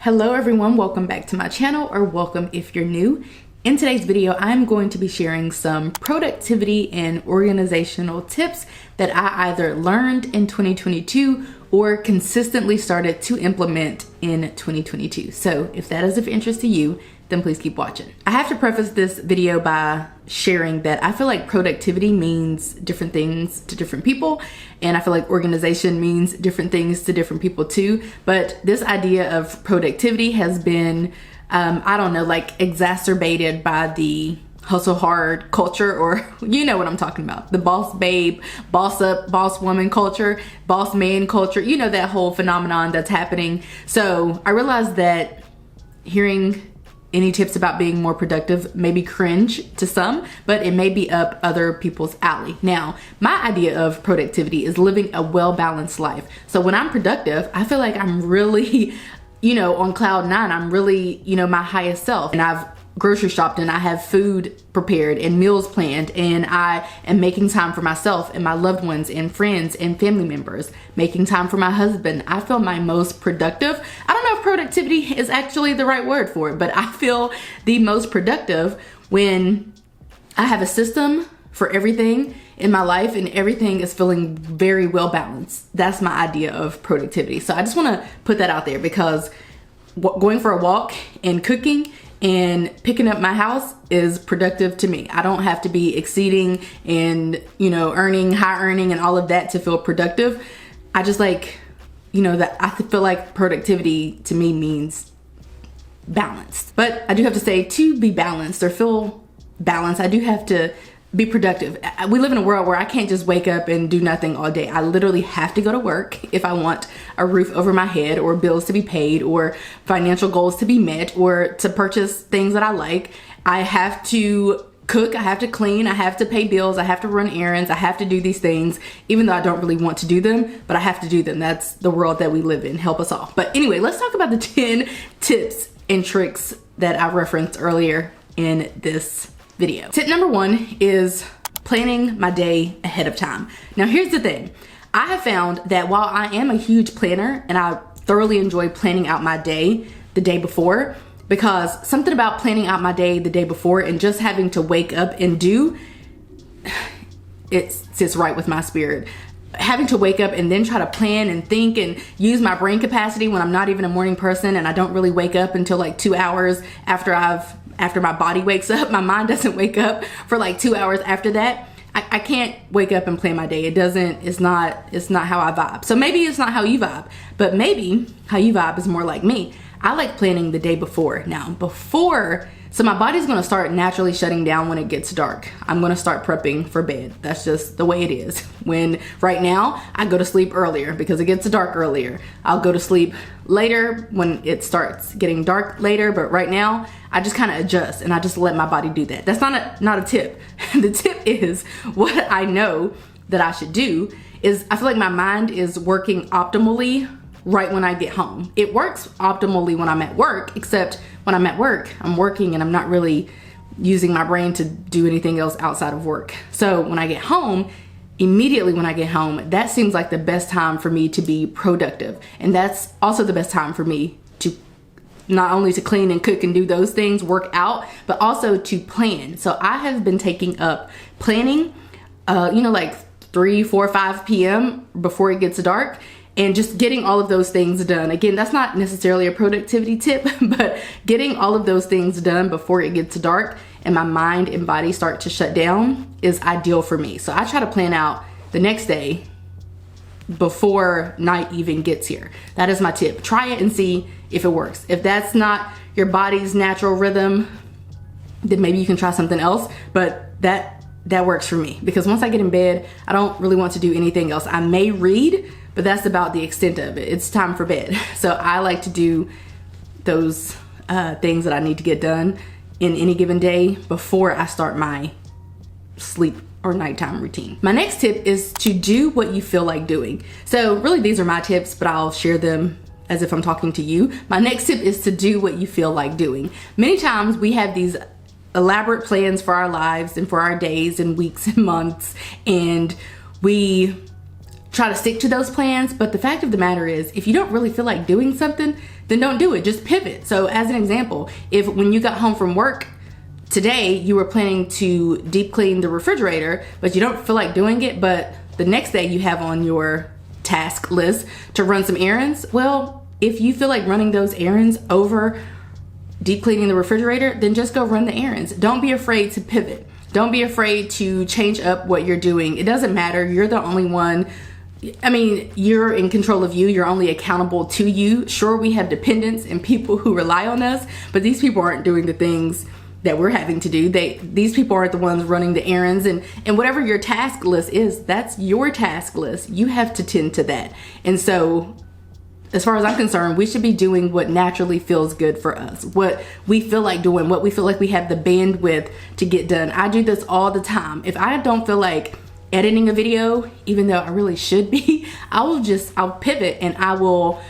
Hello everyone, welcome back to my channel, or welcome if you're new. In today's video, I'm going to be sharing some productivity and organizational tips that I either learned in 2022 or consistently started to implement in 2022. So if that is of interest to you, then please keep watching. I have to preface this video by sharing that I feel like productivity means different things to different people, and I feel like organization means different things to different people too. But this idea of productivity has been, I don't know, like exacerbated by the hustle hard culture, or you know what I'm talking about. The boss babe, boss up, boss woman culture, boss man culture, you know, that whole phenomenon that's happening. So I realized that hearing any tips about being more productive may be cringe to some, but it may be up other people's alley. Now, my idea of productivity is living a well-balanced life. So when I'm productive, I feel like I'm really, you know, on cloud nine. I'm really, you know, my highest self. And I've grocery shopped and I have food prepared and meals planned, and I am making time for myself and my loved ones and friends and family members, making time for my husband. I feel my most productive. I don't know if productivity is actually the right word for it, but I feel the most productive when I have a system for everything in my life and everything is feeling very well balanced. That's my idea of productivity. So I just want to put that out there, because going for a walk and cooking and picking up my house is productive to me. I don't have to be exceeding and, you know, high earning and all of that to feel productive. I just like, you know, that I feel like productivity to me means balanced. But I do have to say, to be balanced or feel balanced, I do have to be productive. We live in a world where I can't just wake up and do nothing all day. I literally have to go to work if I want a roof over my head, or bills to be paid, or financial goals to be met, or to purchase things that I like. I have to cook, I have to clean, I have to pay bills, I have to run errands, I have to do these things, even though I don't really want to do them, but I have to do them. That's the world that we live in. Help us all. But anyway, let's talk about the 10 tips and tricks that I referenced earlier in this video. Tip number 1 is planning my day ahead of time. Now here's the thing. I have found that while I am a huge planner and I thoroughly enjoy planning out my day the day before, because something about planning out my day the day before and just having to wake up and do, it sits right with my spirit. Having to wake up and then try to plan and think and use my brain capacity when I'm not even a morning person, and I don't really wake up until like 2 hours after my body wakes up. My mind doesn't wake up for like 2 hours after that. I can't wake up and plan my day. It's not how I vibe. So maybe it's not how you vibe, but maybe how you vibe is more like me. I like planning the day before. So my body's gonna start naturally shutting down when it gets dark. I'm gonna start prepping for bed. That's just the way it is. When right now I go to sleep earlier because it gets dark earlier. I'll go to sleep later when it starts getting dark later, but right now I just kind of adjust and I just let my body do that. That's not a tip. The tip is, what I know that I should do is, I feel like my mind is working optimally right when I get home. It works optimally when I'm at work, except when I'm at work, I'm working and I'm not really using my brain to do anything else outside of work. So when I get home, immediately when I get home, that seems like the best time for me to be productive. And that's also the best time for me to not only to clean and cook and do those things, work out, but also to plan. So I have been taking up planning, you know, like 3, 4, 5 p.m. before it gets dark, and just getting all of those things done. Again, that's not necessarily a productivity tip, but getting all of those things done before it gets dark and my mind and body start to shut down is ideal for me. So I try to plan out the next day before night even gets here. That is my tip. Try it and see if it works. If that's not your body's natural rhythm, then maybe you can try something else, but that works for me, because once I get in bed, I don't really want to do anything else. I may read, but that's about the extent of it. It's time for bed. So I like to do those things that I need to get done in any given day before I start my sleep or nighttime routine. My next tip is to do what you feel like doing. So really these are my tips, but I'll share them as if I'm talking to you. My next tip is to do what you feel like doing. Many times we have these elaborate plans for our lives and for our days and weeks and months, and we try to stick to those plans. But the fact of the matter is, if you don't really feel like doing something, then don't do it. Just pivot. So as an example, if when you got home from work today, you were planning to deep clean the refrigerator, but you don't feel like doing it, but the next day you have on your task list to run some errands, well, if you feel like running those errands over deep cleaning the refrigerator, then just go run the errands. Don't be afraid to pivot. Don't be afraid to change up what you're doing. It doesn't matter. You're the only one. I mean, you're in control of you. You're only accountable to you. Sure, we have dependents and people who rely on us, but these people aren't doing the things that we're having to do. These people aren't the ones running the errands, and whatever your task list is, that's your task list. You have to tend to that. And so as far as I'm concerned, we should be doing what naturally feels good for us, what we feel like doing, what we feel like we have the bandwidth to get done. I do this all the time. If I don't feel like editing a video, even though I really should be, I'll pivot and I'll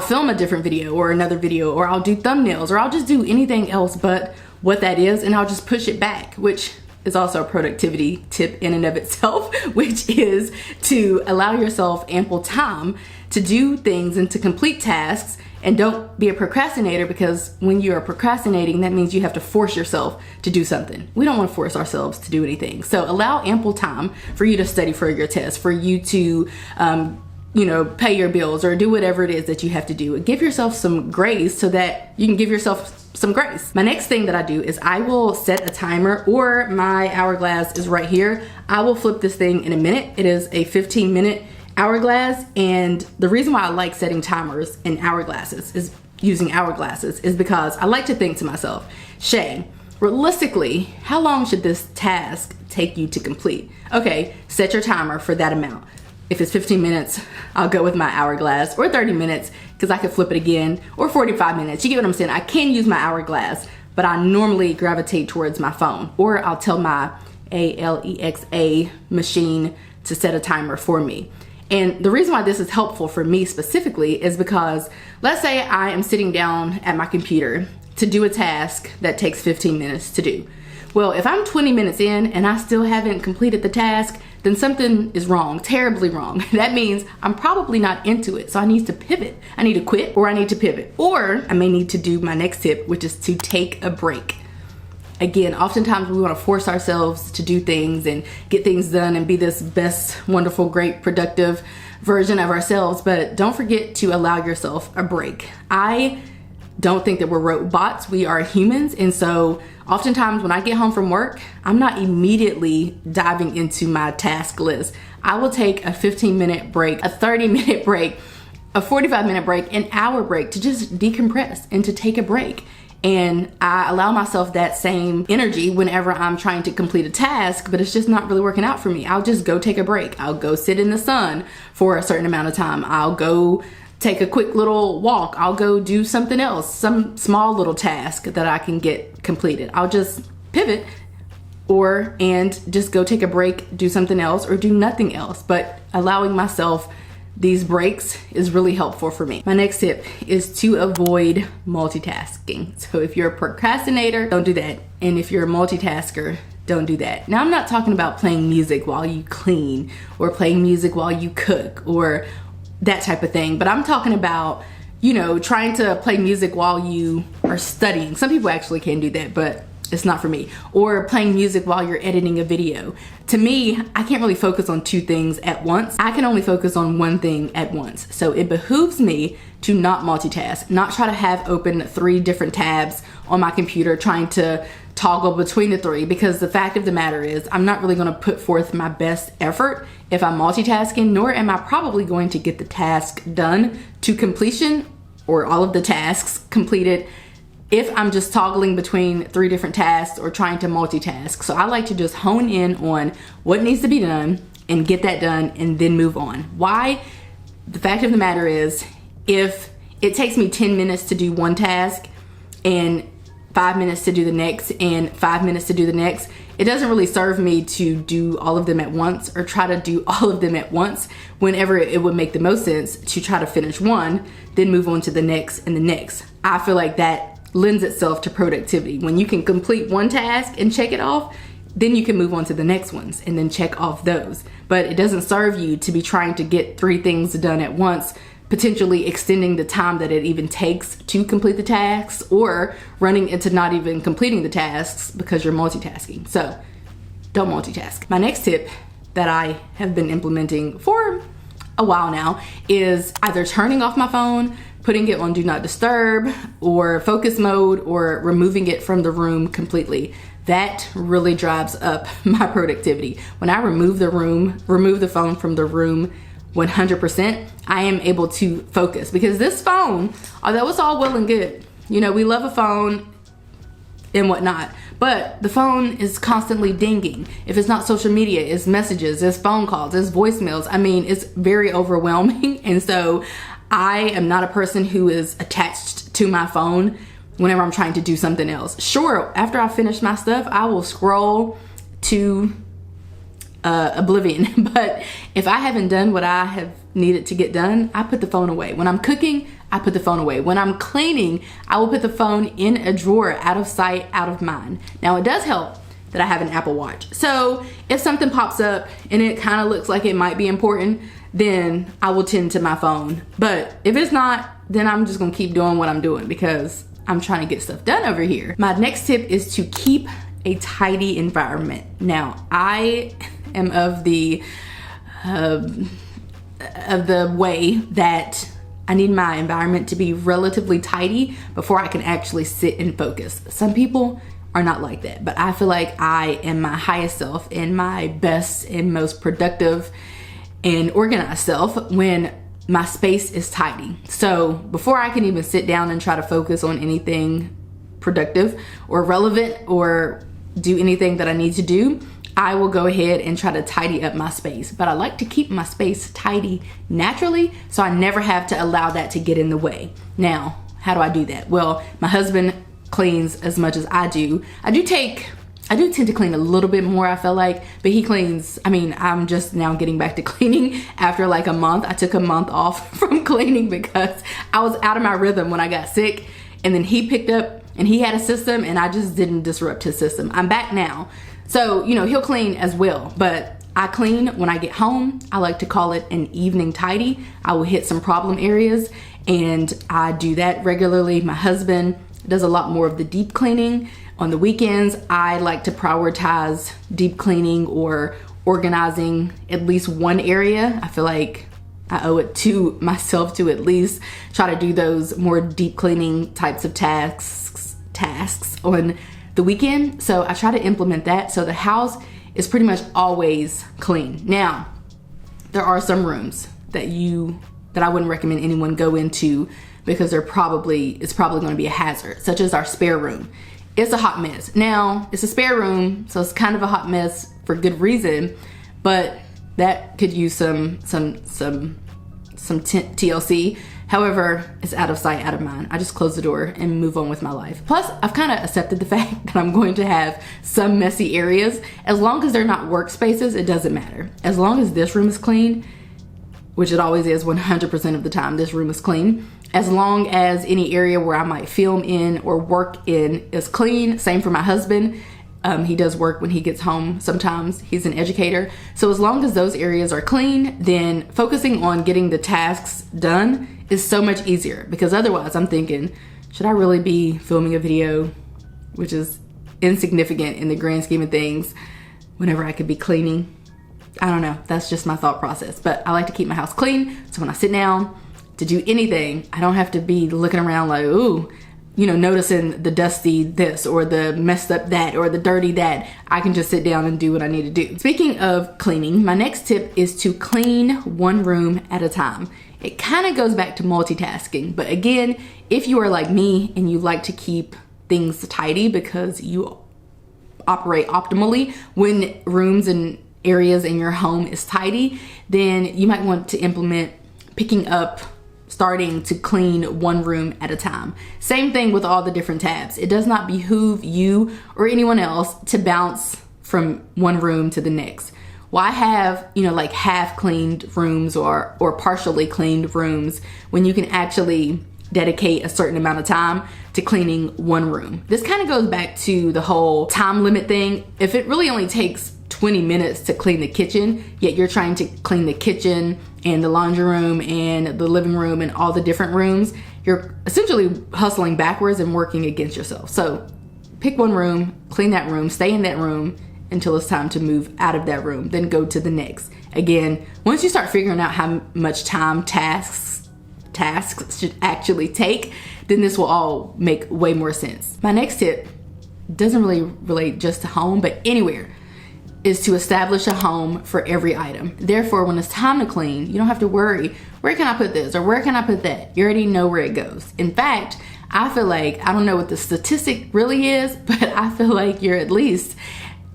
film a different video or another video, or I'll do thumbnails, or I'll just do anything else but what that is, and I'll just push it back, which is also a productivity tip in and of itself, which is to allow yourself ample time to do things and to complete tasks. And don't be a procrastinator, because when you are procrastinating, that means you have to force yourself to do something. We don't want to force ourselves to do anything. So allow ample time for you to study for your test, for you to pay your bills or do whatever it is that you have to do. Give yourself some grace so that you can give yourself some grace. My next thing that I do is I will set a timer, or my hourglass is right here. I will flip this thing in a minute. It is a 15-minute hourglass, and the reason why I like setting timers in hourglasses is because I like to think to myself, Shay, realistically, how long should this task take you to complete? Okay, set your timer for that amount. If it's 15 minutes, I'll go with my hourglass, or 30 minutes, because I could flip it again, or 45 minutes. You get what I'm saying? I can use my hourglass, but I normally gravitate towards my phone, or I'll tell my Alexa machine to set a timer for me. And the reason why this is helpful for me specifically is because, let's say I am sitting down at my computer to do a task that takes 15 minutes to do. Well, if I'm 20 minutes in and I still haven't completed the task, then something is wrong, terribly wrong. That means I'm probably not into it. So I need to pivot. I need to quit, or I need to pivot. Or I may need to do my next tip, which is to take a break. Again, oftentimes we want to force ourselves to do things and get things done and be this best, wonderful, great, productive version of ourselves. But don't forget to allow yourself a break. I don't think that we're robots. We are humans. And so oftentimes when I get home from work, I'm not immediately diving into my task list. I will take a 15-minute break, a 30-minute break, a 45-minute break, an hour break to just decompress and to take a break. And I allow myself that same energy whenever I'm trying to complete a task, but it's just not really working out for me. I'll just go take a break. I'll go sit in the sun for a certain amount of time. I'll go take a quick little walk. I'll go do something else, some small little task that I can get completed. I'll just pivot and just go take a break, do something else, or do nothing else. But allowing myself these breaks is really helpful for me. My next tip is to avoid multitasking. So if you're a procrastinator, don't do that. And if you're a multitasker, don't do that. Now, I'm not talking about playing music while you clean or playing music while you cook or that type of thing. But I'm talking about, trying to play music while you are studying. Some people actually can do that, but it's not for me. Or playing music while you're editing a video. To me, I can't really focus on two things at once. I can only focus on one thing at once. So it behooves me to not multitask, not try to have open 3 different tabs on my computer trying to toggle between the 3, because the fact of the matter is I'm not really going to put forth my best effort if I'm multitasking, nor am I probably going to get the task done to completion, or all of the tasks completed, if I'm just toggling between 3 different tasks or trying to multitask. So I like to just hone in on what needs to be done and get that done and then move on. Why? The fact of the matter is, if it takes me 10 minutes to do one task and 5 minutes to do the next and 5 minutes to do the next, it doesn't really serve me to do all of them at once or try to do all of them at once, whenever it would make the most sense to try to finish one, then move on to the next and the next. I feel like that lends itself to productivity. When you can complete one task and check it off, then you can move on to the next ones and then check off those. But it doesn't serve you to be trying to get 3 things done at once, potentially extending the time that it even takes to complete the tasks, or running into not even completing the tasks because you're multitasking. So don't multitask. My next tip that I have been implementing for a while now is either turning off my phone, putting it on do not disturb or focus mode, or removing it from the room completely. That really drives up my productivity. When I remove the phone from the room 100%, I am able to focus, because this phone, although it's all well and good, you know, we love a phone and whatnot, but the phone is constantly dinging. If it's not social media, it's messages, it's phone calls, it's voicemails. I mean, it's very overwhelming. And so I am not a person who is attached to my phone whenever I'm trying to do something else. Sure, after I finish my stuff, I will scroll to oblivion. But if I haven't done what I have needed to get done, I put the phone away. When I'm cooking, I put the phone away. When I'm cleaning, I will put the phone in a drawer, out of sight, out of mind. Now, it does help that I have an Apple Watch. So if something pops up and it kind of looks like it might be important, then I will tend to my phone. But if it's not, then I'm just gonna keep doing what I'm doing, because I'm trying to get stuff done over here. My next tip is to keep a tidy environment. Now, I am of the way that I need my environment to be relatively tidy before I can actually sit and focus. Some people are not like that, but I feel like I am my highest self and my best and most productive and organized self when my space is tidy. So before I can even sit down and try to focus on anything productive or relevant or do anything that I need to do, I will go ahead and try to tidy up my space. But I like to keep my space tidy naturally, so I never have to allow that to get in the way. Now, how do I do that? Well, my husband cleans as much as I do. I do tend to clean a little bit more, I feel like, but he cleans. I mean, I'm just now getting back to cleaning after like a month. I took a month off from cleaning because I was out of my rhythm when I got sick, and then he picked up and he had a system and I just didn't disrupt his system. I'm back now. So, you know, he'll clean as well, but I clean when I get home. I like to call it an evening tidy. I will hit some problem areas and I do that regularly. My husband does a lot more of the deep cleaning. On the weekends, I like to prioritize deep cleaning or organizing at least one area. I feel like I owe it to myself to at least try to do those more deep cleaning types of tasks on the weekend. So I try to implement that so the house is pretty much always clean. Now, there are some rooms that I wouldn't recommend anyone go into because it's probably going to be a hazard, such as our spare room. It's a hot mess. Now, it's a spare room, so it's kind of a hot mess for good reason, but that could use some TLC. However, it's out of sight, out of mind. I just close the door and move on with my life. Plus, I've kind of accepted the fact that I'm going to have some messy areas. As long as they're not workspaces, it doesn't matter. As long as this room is clean, which it always is 100% of the time, this room is clean. As long as any area where I might film in or work in is clean. Same for my husband. He does work when he gets home sometimes. He's an educator. So as long as those areas are clean, then focusing on getting the tasks done is so much easier, because otherwise I'm thinking, should I really be filming a video, which is insignificant in the grand scheme of things, whenever I could be cleaning? I don't know. That's just my thought process. But I like to keep my house clean, so when I sit down to do anything, I don't have to be looking around like, ooh, you know, noticing the dusty this or the messed up that or the dirty that. I can just sit down and do what I need to do. Speaking of cleaning, my next tip is to clean one room at a time. It kind of goes back to multitasking, but again, if you are like me and you like to keep things tidy because you operate optimally when rooms and areas in your home is tidy, then you might want to implement starting to clean one room at a time. Same thing with all the different tabs. It does not behoove you or anyone else to bounce from one room to the next. Why have, you know, like half cleaned rooms or partially cleaned rooms when you can actually dedicate a certain amount of time to cleaning one room. This kind of goes back to the whole time limit thing. If it really only takes 20 minutes to clean the kitchen, yet you're trying to clean the kitchen and the laundry room and the living room and all the different rooms, you're essentially hustling backwards and working against yourself. So pick one room, clean that room, stay in that room until it's time to move out of that room, then go to the next. Again, once you start figuring out how much time tasks should actually take, then this will all make way more sense. My next tip doesn't really relate just to home, but anywhere, is to establish a home for every item. Therefore, when it's time to clean, you don't have to worry, where can I put this or where can I put that? You already know where it goes. In fact, I feel like, I don't know what the statistic really is, but I feel like you're at least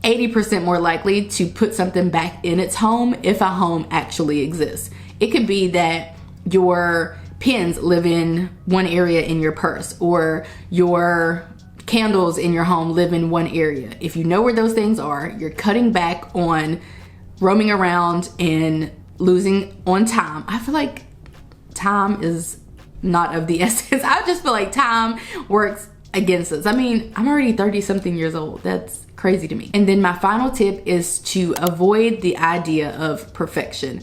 80% more likely to put something back in its home if a home actually exists. It could be that your pens live in one area in your purse, or your candles in your home live in one area. If you know where those things are, you're cutting back on roaming around and losing on time. I feel like time is not of the essence. I just feel like time works against us. I mean, I'm already 30 something years old. That's crazy to me. And then my final tip is to avoid the idea of perfection.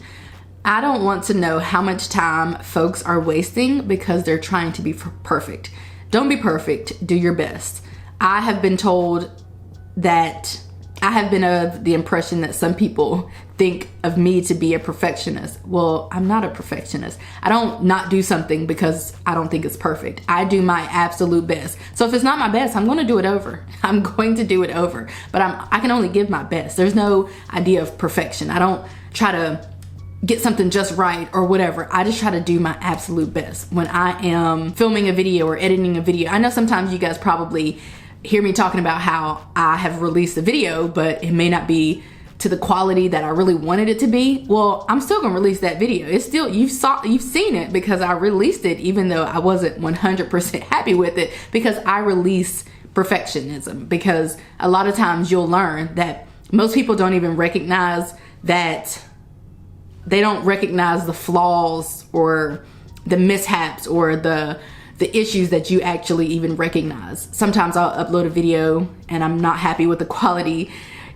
I don't want to know how much time folks are wasting because they're trying to be perfect. Don't be perfect, do your best. I have been told that I have been of the impression that some people think of me to be a perfectionist. Well, I'm not a perfectionist. I don't not do something because I don't think it's perfect. I do my absolute best. So if it's not my best, I'm going to do it over. I'm going to do it over. But I can only give my best. There's no idea of perfection. I don't try to get something just right or whatever. I just try to do my absolute best when I am filming a video or editing a video. I know sometimes you guys probably hear me talking about how I have released a video, but it may not be to the quality that I really wanted it to be. Well, I'm still gonna release that video. It's still, you've seen it because I released it, even though I wasn't 100% happy with it, because I release perfectionism. Because a lot of times you'll learn that most people don't even recognize that. They don't recognize the flaws or the mishaps or the issues that you actually even recognize. Sometimes I'll upload a video and I'm not happy with the quality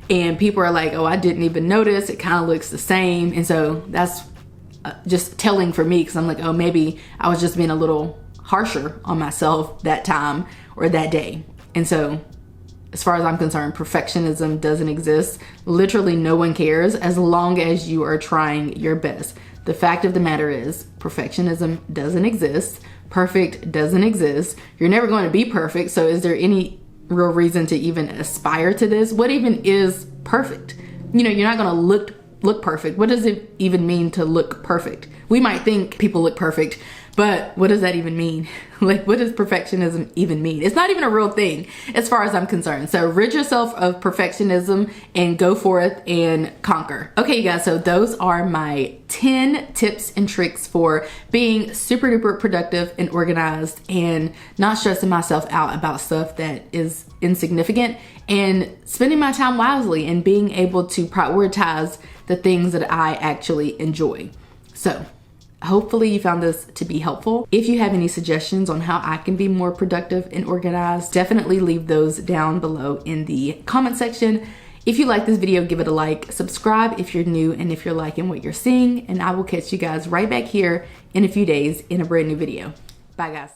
and people are like, oh, I didn't even notice. It kind of looks the same. And so that's just telling for me, because I'm like, oh, maybe I was just being a little harsher on myself that time or that day. And so as far as I'm concerned, perfectionism doesn't exist. Literally no one cares as long as you are trying your best. The fact of the matter is perfectionism doesn't exist. Perfect doesn't exist. You're never going to be perfect. So is there any real reason to even aspire to this? What even is perfect? You know, you're not going to look perfect. What does it even mean to look perfect? We might think people look perfect, but what does that even mean? Like, what does perfectionism even mean? It's not even a real thing as far as I'm concerned. So rid yourself of perfectionism and go forth and conquer. Okay, you guys, so those are my 10 tips and tricks for being super duper productive and organized and not stressing myself out about stuff that is insignificant, and spending my time wisely and being able to prioritize the things that I actually enjoy. So hopefully you found this to be helpful. If you have any suggestions on how I can be more productive and organized, definitely leave those down below in the comment section. If you like this video, give it a like, subscribe if you're new and if you're liking what you're seeing, and I will catch you guys right back here in a few days in a brand new video. Bye guys.